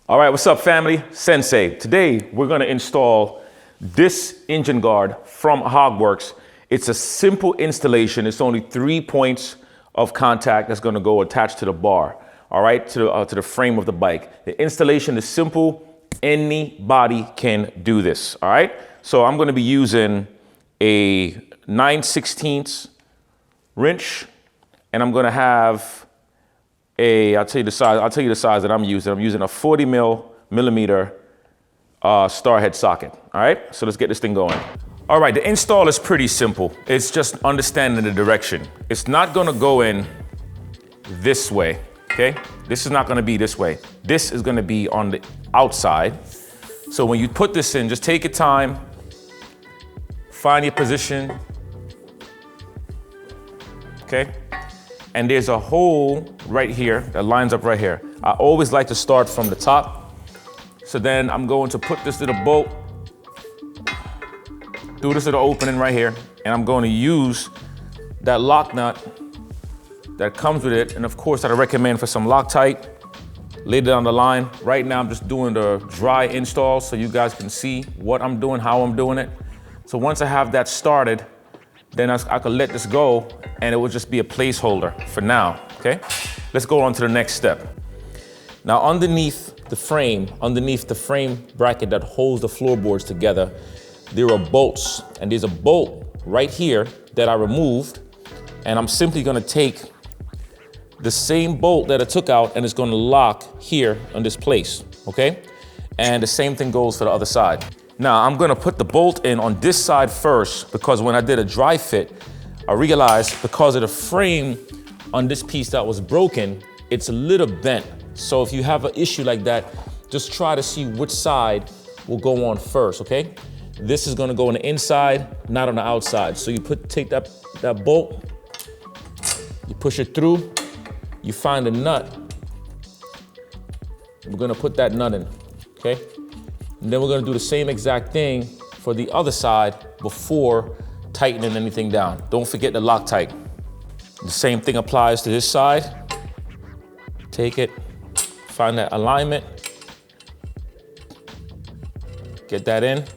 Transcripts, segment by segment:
All right, what's up, family? Sensei. Today, we're gonna install this engine guard from Hogworks. It's a simple installation. It's only 3 points of contact that's gonna go attached to the bar, all right, to the frame of the bike. The installation is simple. Anybody can do this, all right? So I'm gonna be using a 9/16 wrench, and I'm gonna have I'll tell you the size that I'm using. I'm using a 40 millimeter star head socket. All right, so let's get this thing going. All right, the install is pretty simple. It's just understanding the direction. It's not gonna go in this way, okay? This is not gonna be this way. This is gonna be on the outside. So when you put this in, just take your time, find your position, okay? And there's a hole right here that lines up right here. I always like to start from the top. So then I'm going to put this little bolt through this little opening right here, and I'm going to use that lock nut that comes with it. And of course, I recommend for some Loctite, lay it down the line. Right now, I'm just doing the dry install so you guys can see what I'm doing, how I'm doing it. So once I have that started, then I could let this go and it will just be a placeholder for now, okay? Let's go on to the next step. Now underneath the frame bracket that holds the floorboards together, there are bolts, and there's a bolt right here that I removed, and I'm simply gonna take the same bolt that I took out and it's gonna lock here on this place, okay? And the same thing goes for the other side. Now I'm gonna put the bolt in on this side first, because when I did a dry fit, I realized because of the frame on this piece that was broken, it's a little bent. So if you have an issue like that, just try to see which side will go on first, okay? This is gonna go on the inside, not on the outside. So you take that bolt, you push it through, you find a nut. We're gonna put that nut in, okay? And then we're gonna do the same exact thing for the other side before tightening anything down. Don't forget the Loctite. The same thing applies to this side. Take it, find that alignment, get that in,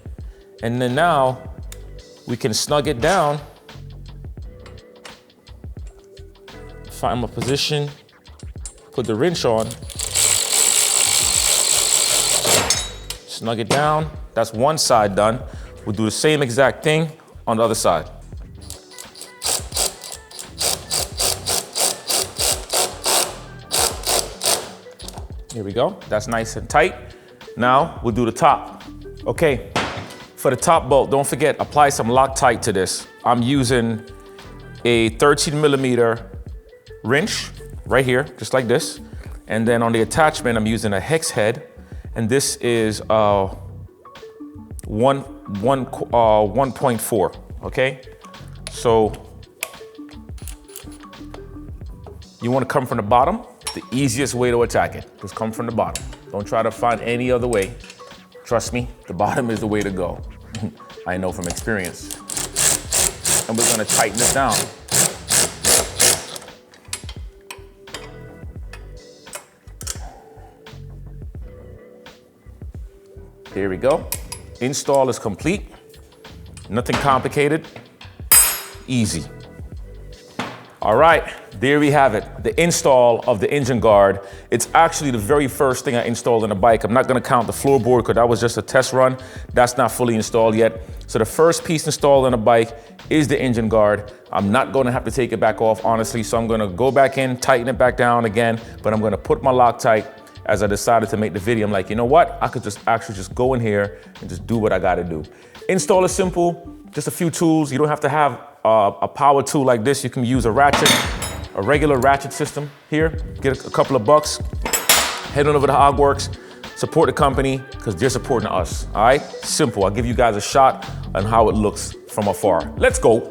and then now we can snug it down, find my position, put the wrench on, snug it down. That's one side done. We'll do the same exact thing on the other side. Here we go. That's nice and tight. Now we'll do the top. Okay, for the top bolt, don't forget, apply some Loctite to this. I'm using a 13 millimeter wrench right here, just like this. And then on the attachment, I'm using a hex head. And this is 1.4, okay? So you wanna come from the bottom. The easiest way to attack it, just come from the bottom. Don't try to find any other way. Trust me, the bottom is the way to go. I know from experience. And we're gonna tighten this down. Here we go. Install is complete. Nothing complicated. Easy. All right, there we have it. The install of the engine guard. It's actually the very first thing I installed in a bike. I'm not gonna count the floorboard because that was just a test run. That's not fully installed yet. So the first piece installed in a bike is the engine guard. I'm not gonna have to take it back off, honestly. So I'm gonna go back in, tighten it back down again, but I'm gonna put my Loctite. As I decided to make the video, I'm like, you know what? I could just go in here and just do what I gotta do. Install is simple, just a few tools. You don't have to have a power tool like this. You can use a ratchet, a regular ratchet system here. Get a couple of bucks, head on over to Hogworks, support the company because they're supporting us, all right? Simple, I'll give you guys a shot on how it looks from afar. Let's go.